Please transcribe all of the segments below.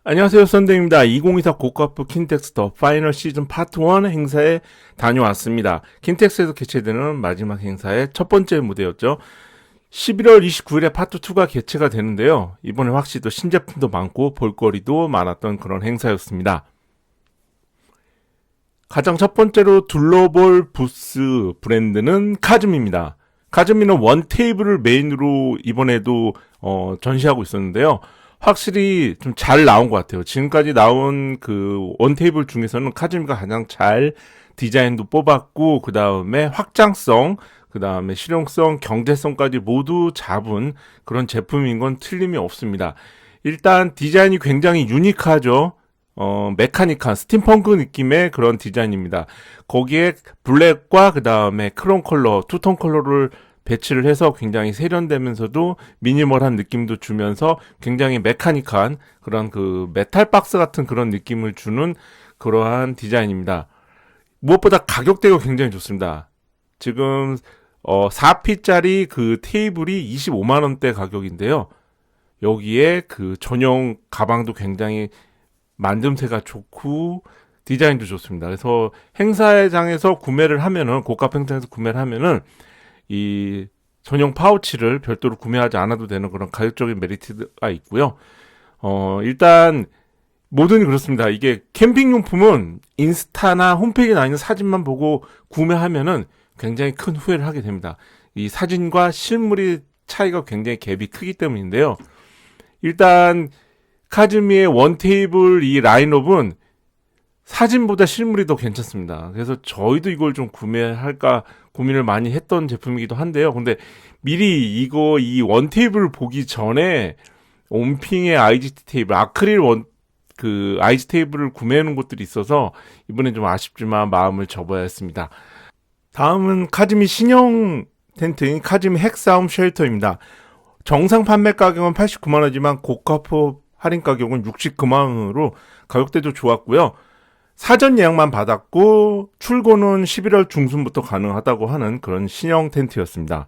안녕하세요, 썬데입니다. 2024 고가프 킨텍스 더 파이널 시즌 파트 1 행사에 다녀왔습니다. 킨텍스에서 개최되는 마지막 행사의 첫 번째 무대였죠. 11월 29일에 파트 2가 개최가 되는데요. 이번에 확실히 또 신제품도 많고 볼거리도 많았던 그런 행사였습니다. 가장 첫 번째로 둘러볼 부스 브랜드는 카즈미입니다. 카즈미는 원 테이블을 메인으로 이번에도 전시하고 있었는데요. 확실히 좀 잘 나온 것 같아요. 지금까지 나온 그 원테이블 중에서는 카즈미가 가장 잘 디자인도 뽑았고, 그 다음에 확장성, 그 다음에 실용성, 경제성까지 모두 잡은 그런 제품인 건 틀림이 없습니다. 일단 디자인이 굉장히 유니크하죠. 메카닉한 스팀펑크 느낌의 그런 디자인입니다. 거기에 블랙과 그 다음에 크롬 컬러, 투톤 컬러를 배치를 해서 굉장히 세련되면서도 미니멀한 느낌도 주면서 굉장히 메카닉한 그런 그 메탈 박스 같은 그런 느낌을 주는 그러한 디자인입니다. 무엇보다 가격대가 굉장히 좋습니다. 지금 4P짜리 그 테이블이 25만원대 가격인데요. 여기에 그 전용 가방도 굉장히 만듦새가 좋고 디자인도 좋습니다. 그래서 행사장에서 구매를 하면은 고가 행사장에서 구매를 하면은 이 전용 파우치를 별도로 구매하지 않아도 되는 그런 가격적인 메리트가 있고요. 일단 뭐든 그렇습니다. 이게 캠핑용품은 인스타나 홈페이지에 나 있는 사진만 보고 구매하면은 굉장히 큰 후회를 하게 됩니다. 이 사진과 실물이 차이가 굉장히 갭이 크기 때문인데요. 일단 카즈미의 원테이블 이 라인업은 사진보다 실물이 더 괜찮습니다. 그래서 저희도 이걸 좀 구매할까 고민을 많이 했던 제품이기도 한데요. 근데 미리 이 원테이블을 보기 전에 온핑의 IGT 테이블, 아크릴 IG 테이블을 구매하는 곳들이 있어서 이번엔 좀 아쉽지만 마음을 접어야 했습니다. 다음은 카즈미 신형 텐트인 카즈미 핵사움 쉘터입니다. 정상 판매 가격은 89만원이지만 고가포 할인 가격은 69만원으로 가격대도 좋았고요. 사전 예약만 받았고 출고는 11월 중순부터 가능하다고 하는 그런 신형 텐트였습니다.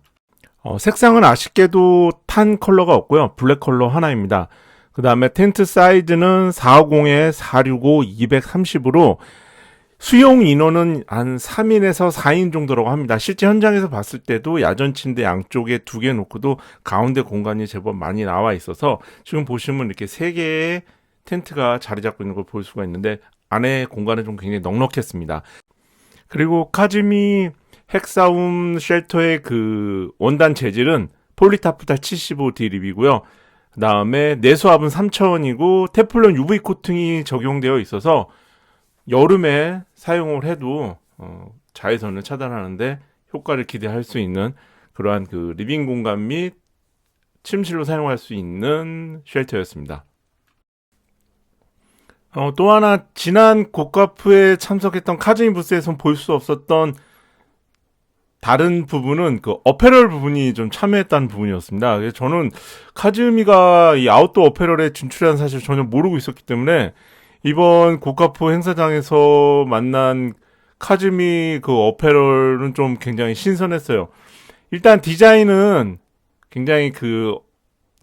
색상은 아쉽게도 탄 컬러가 없고요. 블랙 컬러 하나입니다. 그 다음에 텐트 사이즈는 450에 465, 230으로 수용 인원은 한 3인에서 4인 정도라고 합니다. 실제 현장에서 봤을 때도 야전 침대 양쪽에 2개 놓고도 가운데 공간이 제법 많이 나와 있어서 지금 보시면 이렇게 3개의 텐트가 자리 잡고 있는 걸 볼 수가 있는데 안에 공간은 좀 굉장히 넉넉했습니다. 그리고 카즈미 핵사움 쉘터의 그 원단 재질은 폴리타프탈 75D 립이고요. 그 다음에 내수압은 3000원이고 테플론 UV 코팅이 적용되어 있어서 여름에 사용을 해도 자외선을 차단하는데 효과를 기대할 수 있는 그러한 그 리빙 공간 및 침실로 사용할 수 있는 쉘터였습니다. 또 하나 지난 고가프에 참석했던 카즈미 부스에선 볼 수 없었던 다른 부분은 그 어페럴 부분이 좀 참여했다는 부분이었습니다. 그래서 저는 카즈미가 이 아웃도어 어페럴에 진출한 사실 전혀 모르고 있었기 때문에 이번 고가프 행사장에서 만난 카즈미 그 어페럴은 좀 굉장히 신선했어요. 일단 디자인은 굉장히 그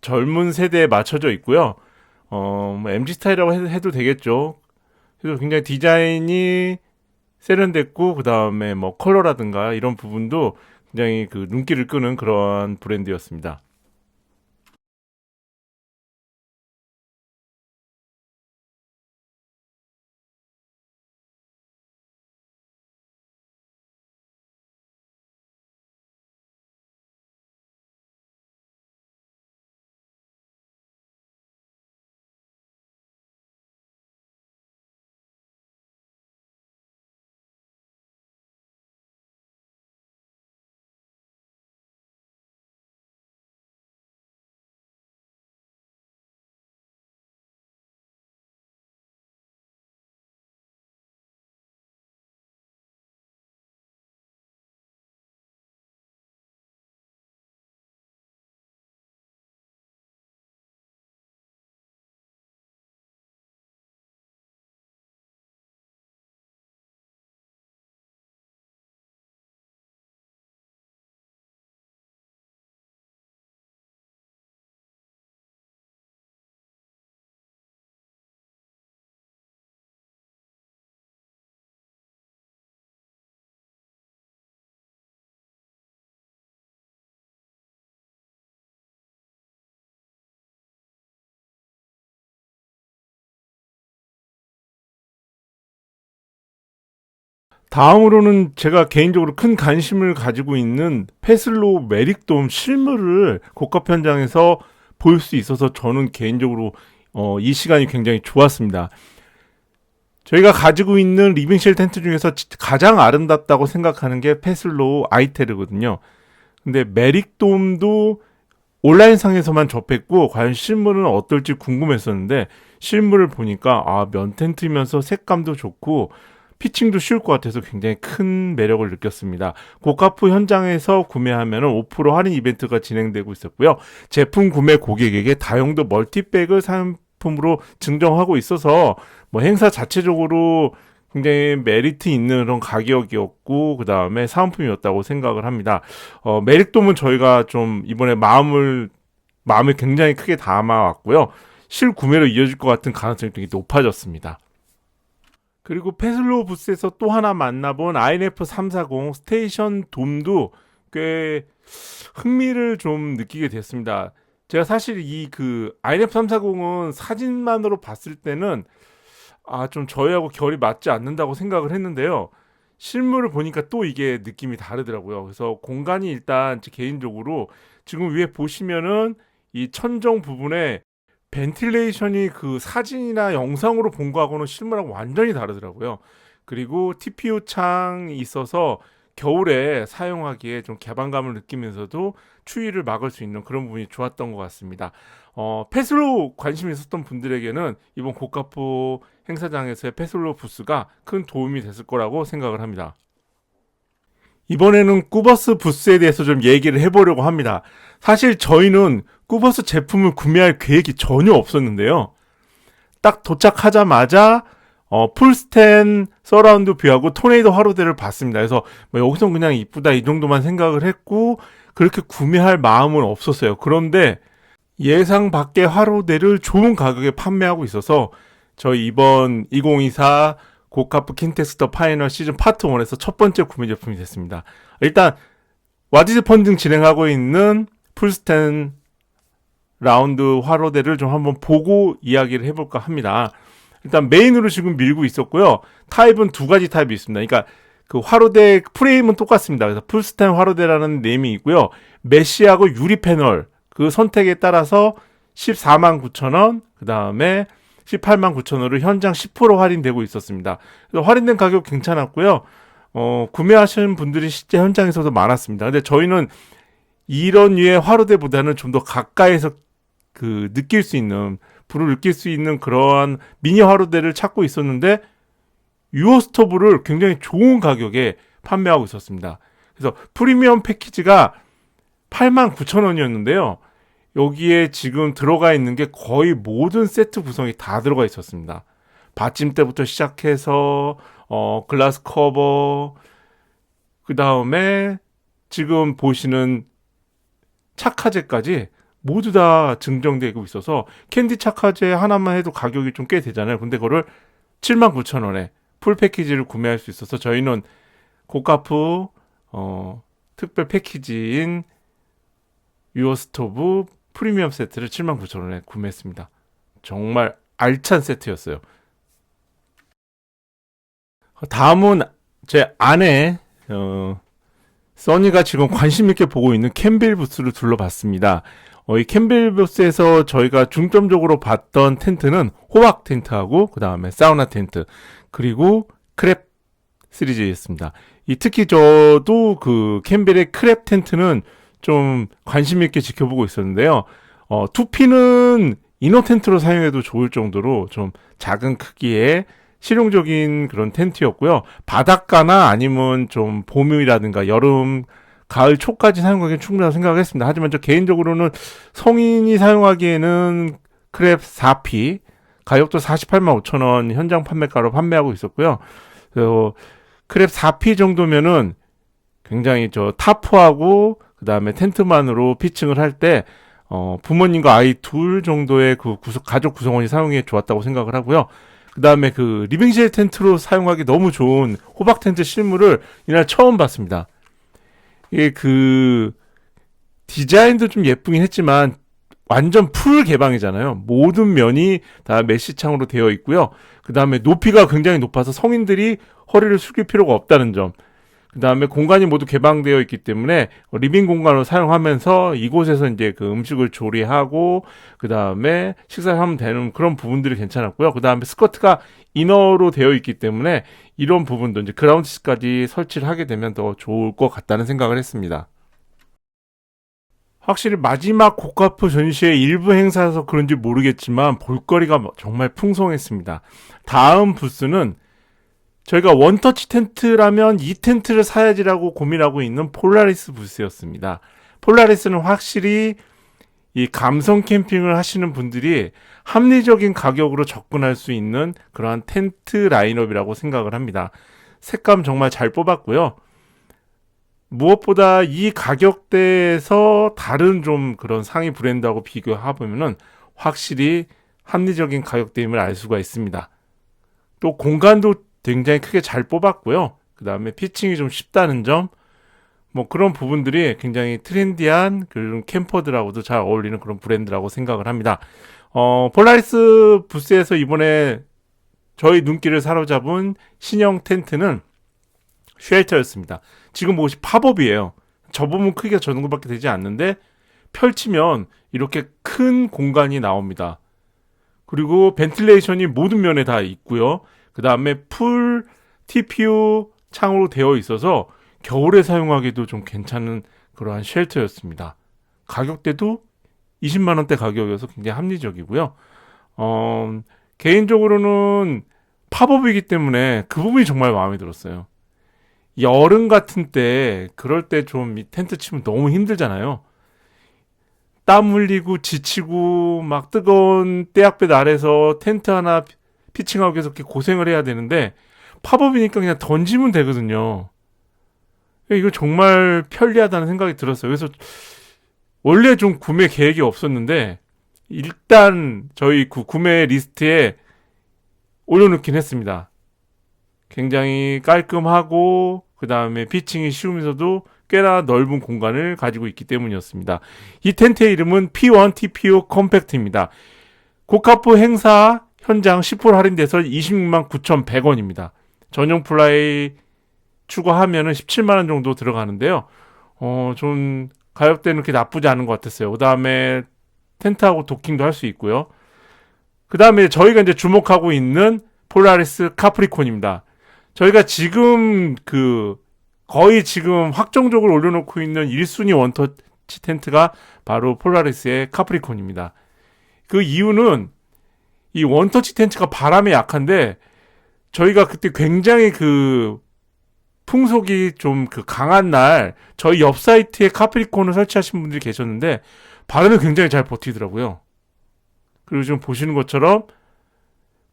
젊은 세대에 맞춰져 있고요. 뭐 MG 스타일이라고 해도 되겠죠. 그래서 굉장히 디자인이 세련됐고, 그 다음에 뭐 컬러라든가 이런 부분도 굉장히 그 눈길을 끄는 그러한 브랜드였습니다. 다음으로는 제가 개인적으로 큰 관심을 가지고 있는 페슬로 메릭돔 실물을 고가 현장에서 볼 수 있어서 저는 개인적으로 이 시간이 굉장히 좋았습니다. 저희가 가지고 있는 리빙쉘 텐트 중에서 가장 아름답다고 생각하는 게 페슬로 아이테르거든요. 근데 메릭돔도 온라인상에서만 접했고 과연 실물은 어떨지 궁금했었는데 실물을 보니까 면 텐트면서 색감도 좋고 피칭도 쉬울 것 같아서 굉장히 큰 매력을 느꼈습니다. 고가프 현장에서 구매하면 5% 할인 이벤트가 진행되고 있었고요. 제품 구매 고객에게 다용도 멀티백을 상품으로 증정하고 있어서 행사 자체적으로 굉장히 메리트 있는 그런 가격이었고 그 다음에 사은품이었다고 생각을 합니다. 메릭돔은 저희가 좀 이번에 마음을 굉장히 크게 담아왔고요. 실구매로 이어질 것 같은 가능성이 되게 높아졌습니다. 그리고 페슬로 부스에서 또 하나 만나본 INF340 스테이션 돔도 꽤 흥미를 좀 느끼게 됐습니다. 제가 사실 이 INF340은 사진만으로 봤을 때는 좀 저희하고 결이 맞지 않는다고 생각을 했는데요. 실물을 보니까 또 이게 느낌이 다르더라고요. 그래서 공간이 일단 개인적으로 지금 위에 보시면은 이 천정 부분에 벤틸레이션이 사진이나 영상으로 본 거하고는 실물하고 완전히 다르더라고요. 그리고 TPU 창이 있어서 겨울에 사용하기에 좀 개방감을 느끼면서도 추위를 막을 수 있는 그런 부분이 좋았던 것 같습니다. 페슬로 관심이 있었던 분들에게는 이번 고가포 행사장에서의 페슬로 부스가 큰 도움이 됐을 거라고 생각을 합니다. 이번에는 꾸버스 부스에 대해서 좀 얘기를 해보려고 합니다. 사실 저희는 꾸버스 제품을 구매할 계획이 전혀 없었는데요. 딱 도착하자마자 풀스텐 서라운드 뷰하고 토네이도 화로대를 봤습니다. 그래서 여기서 그냥 이쁘다 이 정도만 생각을 했고 그렇게 구매할 마음은 없었어요. 그런데 예상 밖의 화로대를 좋은 가격에 판매하고 있어서 저희 이번 2024 고카프 킨텍스 파이널 시즌 파트 1에서 첫 번째 구매 제품이 됐습니다. 일단 와디즈 펀딩 진행하고 있는 풀스텐 라운드 화로대를 좀 한번 보고 이야기를 해볼까 합니다. 일단 메인으로 지금 밀고 있었고요. 타입은 두 가지 타입이 있습니다. 그러니까 화로대 프레임은 똑같습니다. 그래서 풀스텐 화로대라는 네임이 있고요. 메쉬하고 유리 패널 선택에 따라서 149,000원, 그 다음에 189,000원으로 현장 10% 할인되고 있었습니다. 그래서 할인된 가격 괜찮았고요. 구매하시는 분들이 실제 현장에서도 많았습니다. 근데 저희는 이런 류의 화로대보다는 좀 더 가까이서 느낄 수 있는, 불을 느낄 수 있는 그러한 미니 화로대를 찾고 있었는데, 유어스토브를 굉장히 좋은 가격에 판매하고 있었습니다. 그래서 프리미엄 패키지가 89,000원이었는데요. 여기에 지금 들어가 있는 게 거의 모든 세트 구성이 다 들어가 있었습니다. 받침대부터 시작해서 글라스 커버, 그 다음에 지금 보시는 착화제까지 모두 다 증정되고 있어서 캔디 착화제 하나만 해도 가격이 좀 꽤 되잖아요. 근데 그거를 79,000원에 풀 패키지를 구매할 수 있어서 저희는 고가프 특별 패키지인 유어스토브 프리미엄 세트를 79,000원에 구매했습니다. 정말 알찬 세트였어요. 다음은 제 아내 써니가 지금 관심 있게 보고 있는 캠빌 부스를 둘러봤습니다. 이 캠빌 부스에서 저희가 중점적으로 봤던 텐트는 호박 텐트하고 그 다음에 사우나 텐트 그리고 크랩 시리즈였습니다. 특히 저도 캠빌의 크랩 텐트는 좀 관심 있게 지켜보고 있었는데요. 투피는 이너 텐트로 사용해도 좋을 정도로 좀 작은 크기의 실용적인 그런 텐트였고요. 바닷가나 아니면 좀 봄이라든가 여름, 가을 초까지 사용하기엔 충분하다고 생각을 했습니다. 하지만 저 개인적으로는 성인이 사용하기에는 크랩 4P 가격도 485,000원 현장 판매가로 판매하고 있었고요. 그래서 크랩 4P 정도면은 굉장히 타프하고 그 다음에 텐트만으로 피칭을 할 때 부모님과 아이 둘 정도의 가족 구성원이 사용해 좋았다고 생각을 하고요. 그 다음에 리빙쉘 텐트로 사용하기 너무 좋은 호박 텐트 실물을 이날 처음 봤습니다. 이게 디자인도 좀 예쁘긴 했지만 완전 풀 개방이잖아요. 모든 면이 다 메쉬창으로 되어 있고요. 그 다음에 높이가 굉장히 높아서 성인들이 허리를 숙일 필요가 없다는 점. 그 다음에 공간이 모두 개방되어 있기 때문에 리빙 공간으로 사용하면서 이곳에서 이제 그 음식을 조리하고 그 다음에 식사를 하면 되는 그런 부분들이 괜찮았고요. 그 다음에 스커트가 이너로 되어 있기 때문에 이런 부분도 이제 그라운드시까지 설치를 하게 되면 더 좋을 것 같다는 생각을 했습니다. 확실히 마지막 고가프 전시회 일부 행사여서 그런지 모르겠지만 볼거리가 정말 풍성했습니다. 다음 부스는 저희가 원터치 텐트라면 이 텐트를 사야지라고 고민하고 있는 폴라리스 부스였습니다. 폴라리스는 확실히 이 감성 캠핑을 하시는 분들이 합리적인 가격으로 접근할 수 있는 그러한 텐트 라인업이라고 생각을 합니다. 색감 정말 잘 뽑았고요. 무엇보다 이 가격대에서 다른 좀 그런 상위 브랜드하고 비교해보면은 확실히 합리적인 가격대임을 알 수가 있습니다. 또 공간도 굉장히 크게 잘 뽑았고요. 그 다음에 피칭이 좀 쉽다는 점, 뭐 그런 부분들이 굉장히 트렌디한 그런 캠퍼들하고도 잘 어울리는 그런 브랜드라고 생각을 합니다. 폴라리스 부스에서 이번에 저희 눈길을 사로잡은 신형 텐트는 쉘터였습니다. 지금 보시 팝업이에요. 접으면 크기가 저 정도밖에 되지 않는데 펼치면 이렇게 큰 공간이 나옵니다. 그리고 벤틸레이션이 모든 면에 다 있고요. 그 다음에 풀 TPU 창으로 되어 있어서 겨울에 사용하기도 좀 괜찮은 그러한 쉘터였습니다. 가격대도 20만원대 가격이어서 굉장히 합리적이고요. 개인적으로는 팝업이기 때문에 그 부분이 정말 마음에 들었어요. 여름 같은 때 그럴 때 좀 텐트 치면 너무 힘들잖아요. 땀 흘리고 지치고 막 뜨거운 떼약볕 아래서 텐트 하나 피칭하기 위해서 이렇게 고생을 해야 되는데 팝업이니까 그냥 던지면 되거든요. 이거 정말 편리하다는 생각이 들었어요. 그래서 원래 좀 구매 계획이 없었는데 일단 저희 구매 리스트에 올려놓긴 했습니다. 굉장히 깔끔하고 그 다음에 피칭이 쉬우면서도 꽤나 넓은 공간을 가지고 있기 때문이었습니다. 이 텐트의 이름은 P1 TPU 컴팩트입니다. 고가프 행사 현장 10% 할인돼서 26만 9,100원입니다. 전용 플라이 추가하면은 17만원 정도 들어가는데요. 좀 가격대는 그렇게 나쁘지 않은 것 같았어요. 그 다음에 텐트하고 도킹도 할 수 있고요. 그 다음에 저희가 이제 주목하고 있는 폴라리스 카프리콘입니다. 저희가 지금 거의 지금 확정적으로 올려놓고 있는 1순위 원터치 텐트가 바로 폴라리스의 카프리콘입니다. 그 이유는 이 원터치 텐트가 바람에 약한데 저희가 그때 굉장히 풍속이 좀 강한 날 저희 옆 사이트에 카프리콘을 설치하신 분들이 계셨는데 바람이 굉장히 잘 버티더라고요. 그리고 지금 보시는 것처럼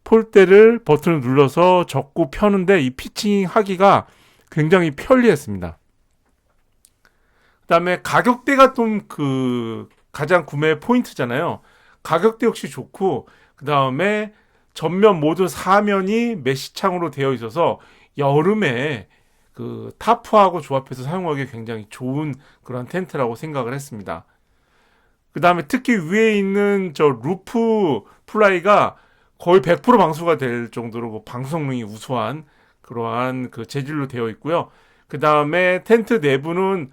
폴대를 버튼을 눌러서 접고 펴는데 이 피칭 하기가 굉장히 편리했습니다. 그 다음에 가격대가 좀 가장 구매 포인트잖아요. 가격대 역시 좋고 그 다음에 전면 모두 사면이 메쉬창으로 되어 있어서 여름에 타프하고 조합해서 사용하기 굉장히 좋은 그런 텐트라고 생각을 했습니다. 그 다음에 특히 위에 있는 저 루프 플라이가 거의 100% 방수가 될 정도로 방수 성능이 우수한 그러한 재질로 되어 있고요. 그 다음에 텐트 내부는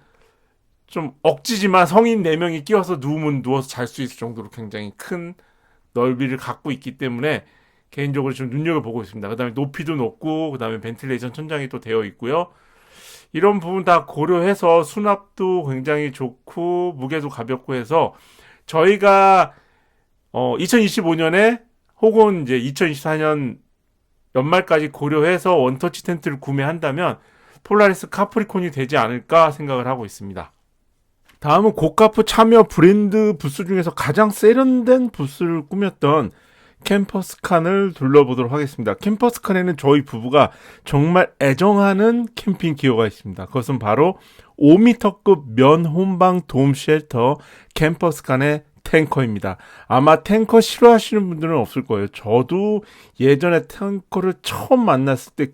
좀 억지지만 성인 4명이 끼워서 누우면 누워서 잘 수 있을 정도로 굉장히 큰 넓이를 갖고 있기 때문에 개인적으로 좀 눈여겨보고 있습니다. 그 다음에 높이도 높고 그 다음에 벤틸레이션 천장이 또 되어 있고요. 이런 부분 다 고려해서 수납도 굉장히 좋고 무게도 가볍고 해서 저희가 2025년에 혹은 이제 2024년 연말까지 고려해서 원터치 텐트를 구매한다면 폴라리스 카프리콘이 되지 않을까 생각을 하고 있습니다. 다음은 고가프 참여 브랜드 부스 중에서 가장 세련된 부스를 꾸몄던 캠퍼스칸을 둘러보도록 하겠습니다. 캠퍼스칸에는 저희 부부가 정말 애정하는 캠핑 기어가 있습니다. 그것은 바로 5m급 면 혼방 돔 쉘터 캠퍼스칸의 탱커입니다. 아마 탱커 싫어하시는 분들은 없을 거예요. 저도 예전에 탱커를 처음 만났을 때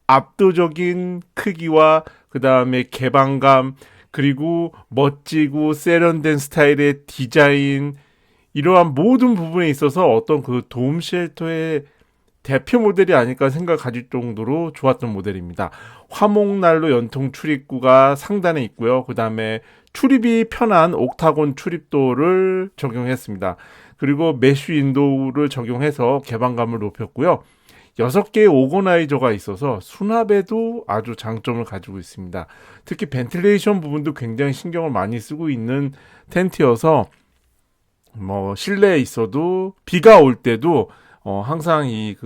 압도적인 크기와 그 다음에 개방감 그리고 멋지고 세련된 스타일의 디자인 이러한 모든 부분에 있어서 어떤 돔 쉘터의 대표 모델이 아닐까 생각 가질 정도로 좋았던 모델입니다. 화목난로 연통 출입구가 상단에 있고요. 그 다음에 출입이 편한 옥타곤 출입도를 적용했습니다. 그리고 메쉬 윈도우를 적용해서 개방감을 높였고요. 6개의 오거나이저가 있어서 수납에도 아주 장점을 가지고 있습니다. 특히 벤틸레이션 부분도 굉장히 신경을 많이 쓰고 있는 텐트여서 실내에 있어도 비가 올 때도 항상 이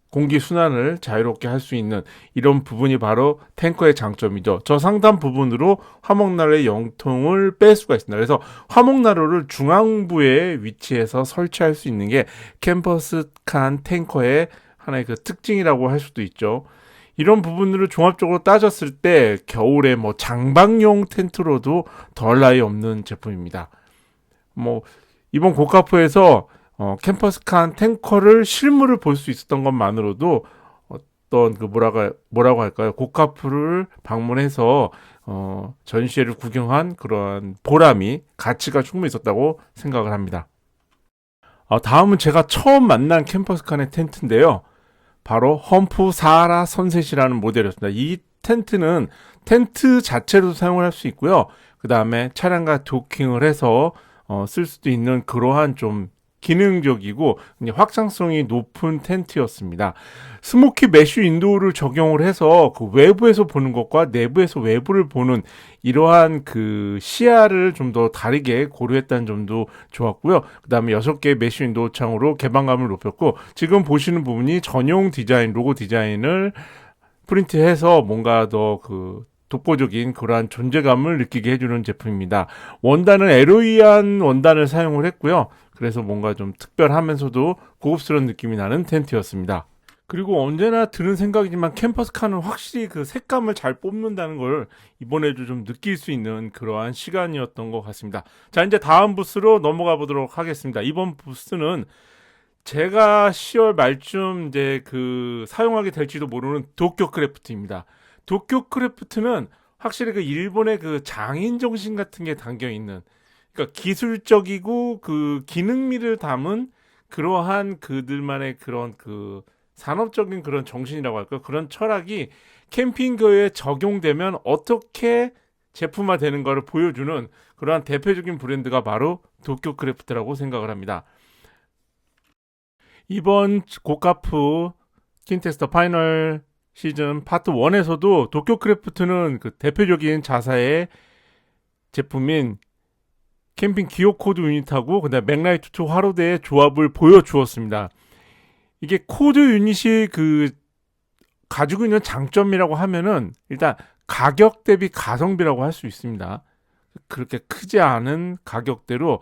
공기 순환을 자유롭게 할 수 있는 이런 부분이 바로 탱커의 장점이죠. 저 상단 부분으로 화목난로의 영통을 뺄 수가 있습니다. 그래서 화목난로를 중앙부에 위치해서 설치할 수 있는 게 캠퍼스칸 탱커의 하나의 특징이라고 할 수도 있죠. 이런 부분들을 종합적으로 따졌을 때 겨울에 장방용 텐트로도 덜 나위 없는 제품입니다. 이번 고카프에서 캠퍼스칸 탱커를 실물을 볼 수 있었던 것만으로도 어떤 뭐라고 할까요? 고카프를 방문해서 전시회를 구경한 그런 보람이 가치가 충분히 있었다고 생각을 합니다. 다음은 제가 처음 만난 캠퍼스칸의 텐트인데요. 바로 험프 사하라 선셋이라는 모델이었습니다. 이 텐트는 텐트 자체로도 사용을 할 수 있고요. 그 다음에 차량과 도킹을 해서 쓸 수도 있는 그러한 좀 기능적이고 확장성이 높은 텐트였습니다. 스모키 메쉬 윈도우를 적용을 해서 외부에서 보는 것과 내부에서 외부를 보는 이러한 시야를 좀 더 다르게 고려했다는 점도 좋았고요. 그 다음에 6개의 메쉬 윈도우 창으로 개방감을 높였고, 지금 보시는 부분이 전용 디자인, 로고 디자인을 프린트해서 뭔가 더 독보적인 그러한 존재감을 느끼게 해주는 제품입니다. 원단은 에로이한 원단을 사용을 했고요. 그래서 뭔가 좀 특별하면서도 고급스러운 느낌이 나는 텐트였습니다. 그리고 언제나 드는 생각이지만 캠퍼스칸은 확실히 색감을 잘 뽑는다는 걸 이번에도 좀 느낄 수 있는 그러한 시간이었던 것 같습니다. 자, 이제 다음 부스로 넘어가 보도록 하겠습니다. 이번 부스는 제가 10월 말쯤 이제 사용하게 될지도 모르는 도쿄 크래프트입니다. 도쿄 크래프트는 확실히 일본의 장인 정신 같은 게 담겨 있는, 그러니까 기술적이고 기능미를 담은 그러한 그들만의 그런 산업적인 그런 정신이라고 할까요? 그런 철학이 캠핑거에 적용되면 어떻게 제품화 되는 거를 보여주는 그러한 대표적인 브랜드가 바로 도쿄 크래프트라고 생각을 합니다. 이번 고카프 킨텍스터 파이널 시즌 파트 1에서도 도쿄 크래프트는 대표적인 자사의 제품인 캠핑 기어 코드 유닛하고 그다음 맥라이트 2 화로대의 조합을 보여주었습니다. 이게 코드 유닛이 가지고 있는 장점이라고 하면은 일단 가격 대비 가성비라고 할 수 있습니다. 그렇게 크지 않은 가격대로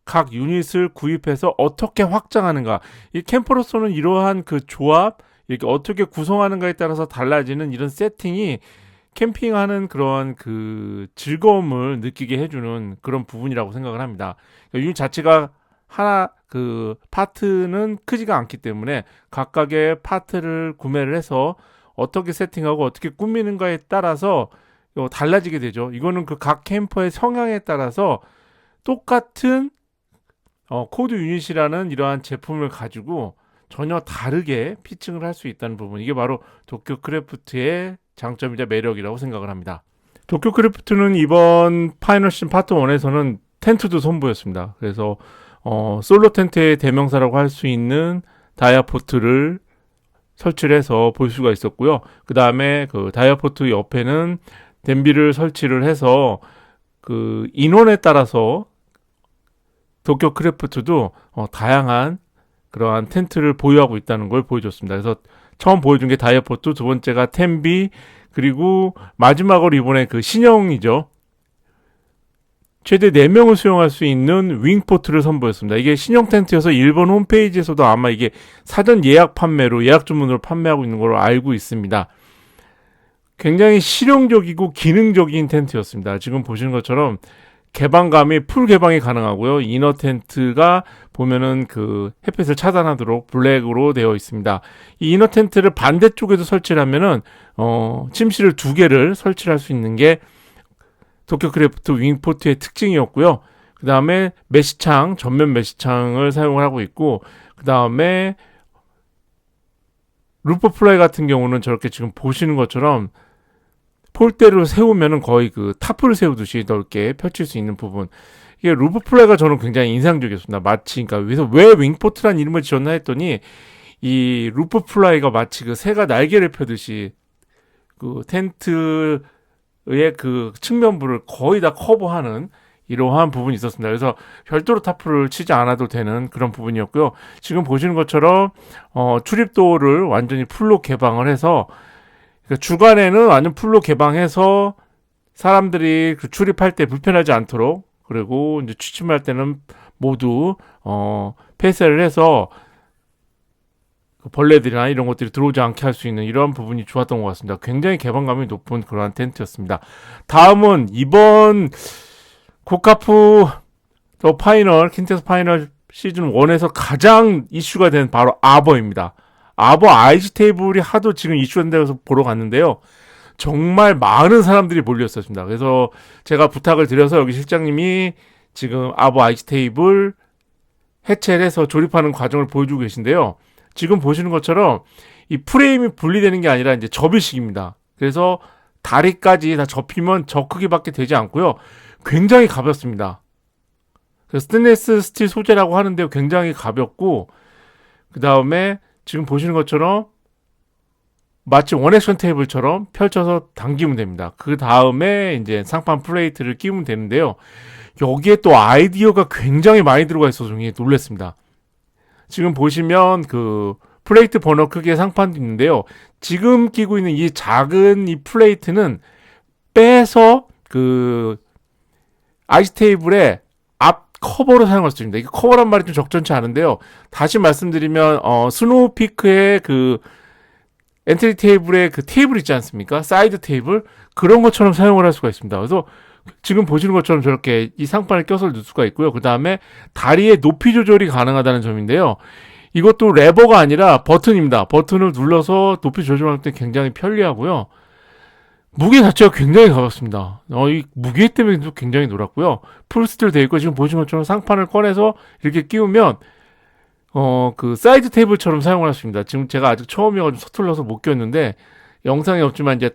각 유닛을 구입해서 어떻게 확장하는가, 이 캠퍼로서는 이러한 조합, 이렇게 어떻게 구성하는가에 따라서 달라지는 이런 세팅이 캠핑하는 그런 즐거움을 느끼게 해주는 그런 부분이라고 생각을 합니다. 유닛 자체가 하나 파트는 크지가 않기 때문에 각각의 파트를 구매를 해서 어떻게 세팅하고 어떻게 꾸미는가에 따라서 달라지게 되죠. 이거는 각 캠퍼의 성향에 따라서 똑같은 코드 유닛이라는 이러한 제품을 가지고 전혀 다르게 피칭을 할 수 있다는 부분, 이게 바로 도쿄 크래프트의 장점이자 매력이라고 생각을 합니다. 도쿄 크래프트는 이번 파이널 시즌 파트 1에서는 텐트도 선보였습니다. 그래서 솔로 텐트의 대명사라고 할 수 있는 다이아포트를 설치를 해서 볼 수가 있었고요. 그 다음에 다이아포트 옆에는 댐비를 설치를 해서 인원에 따라서 도쿄 크래프트도 다양한 그러한 텐트를 보유하고 있다는 걸 보여줬습니다. 그래서 처음 보여준 게 다이아포트, 두 번째가 템비, 그리고 마지막으로 이번에 신형이죠. 최대 4명을 수용할 수 있는 윙포트를 선보였습니다. 이게 신형 텐트여서 일본 홈페이지에서도 아마 이게 사전 예약 판매로, 예약 주문으로 판매하고 있는 걸로 알고 있습니다. 굉장히 실용적이고 기능적인 텐트였습니다. 지금 보시는 것처럼 개방감이 풀 개방이 가능하고요. 이너 텐트가 보면은 햇빛을 차단하도록 블랙으로 되어 있습니다. 이 이너 텐트를 반대쪽에도 설치를 하면은 침실을 2개를 설치할 수 있는 게 도쿄 크래프트 윙포트의 특징이었고요. 그 다음에 메시창, 전면 메시창을 사용을 하고 있고, 그 다음에 4개의 루프 플라이 같은 경우는 저렇게 지금 보시는 것처럼 폴대로 세우면은 거의 그 타프를 세우듯이 넓게 펼칠 수 있는 부분. 이게 루프 플라이가 저는 굉장히 인상적이었습니다. 마치, 그러니까 그래서 왜 윙포트란 이름을 지었나 했더니 이 루프 플라이가 마치 그 새가 날개를 펴듯이 그 텐트의 그 측면부를 거의 다 커버하는 이러한 부분이 있었습니다. 그래서 별도로 타프를 치지 않아도 되는 그런 부분이었고요. 지금 보시는 것처럼 출입도를 완전히 풀로 개방을 해서 그러니까 주간에는 완전 풀로 개방해서 사람들이 그 출입할 때 불편하지 않도록, 그리고 이제 취침할 때는 모두 폐쇄를 해서 벌레들이나 이런 것들이 들어오지 않게 할 수 있는 이런 부분이 좋았던 것 같습니다. 굉장히 개방감이 높은 그러한 텐트였습니다. 다음은 이번 고카프 더 파이널, 킨텍스 파이널 시즌 1에서 가장 이슈가 된 바로 아버입니다. 아버 IG 테이블이 하도 지금 이슈된다고 해서 보러 갔는데요. 정말 많은 사람들이 몰렸었습니다. 그래서 제가 부탁을 드려서 여기 실장님이 지금 아버 IG 테이블 해체를 해서 조립하는 과정을 보여주고 계신데요. 지금 보시는 것처럼 이 프레임이 분리되는 게 아니라 이제 접이식입니다. 그래서 다리까지 다 접히면 저 크기밖에 되지 않고요. 굉장히 가볍습니다. 스테인리스 스틸 소재라고 하는데요. 굉장히 가볍고, 그 다음에 지금 보시는 것처럼 마치 원액션 테이블처럼 펼쳐서 당기면 됩니다. 그 다음에 이제 상판 플레이트를 끼우면 되는데요. 여기에 또 아이디어가 굉장히 많이 들어가 있어서 굉장히 놀랐습니다. 지금 보시면 그 플레이트 버너 크기의 상판도 있는데요. 지금 끼고 있는 이 작은 이 플레이트는 빼서 그 아이스 테이블의 앞 커버로 사용할 수 있습니다. 이게 커버란 말이 좀 적절치 않은데요. 다시 말씀드리면 스노우 피크의 그 엔트리 테이블의 그 테이블 있지 않습니까? 사이드 테이블 그런 것처럼 사용을 할 수가 있습니다. 그래서 지금 보시는 것처럼 저렇게 이 상판을 껴서 넣을 수가 있고요. 그 다음에 다리의 높이 조절이 가능하다는 점인데요. 이것도 레버가 아니라 버튼입니다. 버튼을 눌러서 높이 조절할 때 굉장히 편리하고요. 무게 자체가 굉장히 가볍습니다. 이 무게 때문에도 굉장히 놀았고요. 풀스틸 되어 있고, 지금 보시는 것처럼 상판을 꺼내서 이렇게 끼우면 그 사이드 테이블처럼 사용을 할 수 있습니다. 지금 제가 아직 처음이어가지고 서툴러서 못 꼈는데 영상이 없지만 이제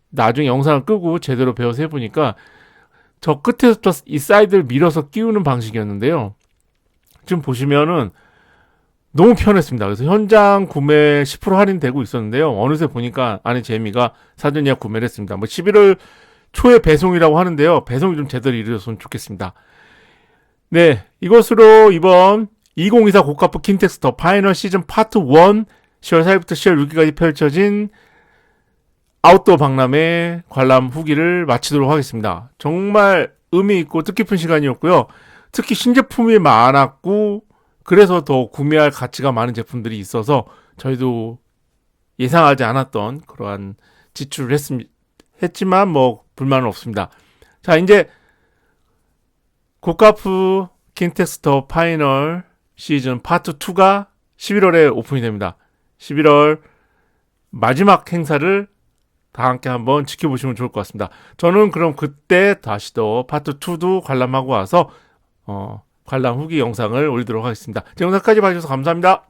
나중에 영상을 끄고 제대로 배워서 해보니까 저 끝에서 이 사이드를 밀어서 끼우는 방식이었는데요. 지금 보시면은 너무 편했습니다. 그래서 현장 구매 10% 할인되고 있었는데요. 어느새 보니까 안에 재미가 사전 예약 구매를 했습니다. 11월 초에 배송이라고 하는데요. 배송이 좀 제대로 이루어졌으면 좋겠습니다. 네, 이것으로 이번 2024 고카프 킨텍스 더 파이널 시즌 파트 1 10월 4일부터 10월 6일까지 펼쳐진 아웃도어 박람회 관람 후기를 마치도록 하겠습니다. 정말 의미 있고 뜻깊은 시간이었고요. 특히 신제품이 많았고 그래서 더 구매할 가치가 많은 제품들이 있어서 저희도 예상하지 않았던 그러한 지출을 했지만 뭐 불만은 없습니다. 자, 이제 고카프 킨텍스 더 파이널 시즌 파트 2가 11월에 오픈이 됩니다. 11월 마지막 행사를 다 함께 한번 지켜보시면 좋을 것 같습니다. 저는 그럼 그때 다시 또 파트 2도 관람하고 와서 관람 후기 영상을 올리도록 하겠습니다. 제 영상까지 봐주셔서 감사합니다.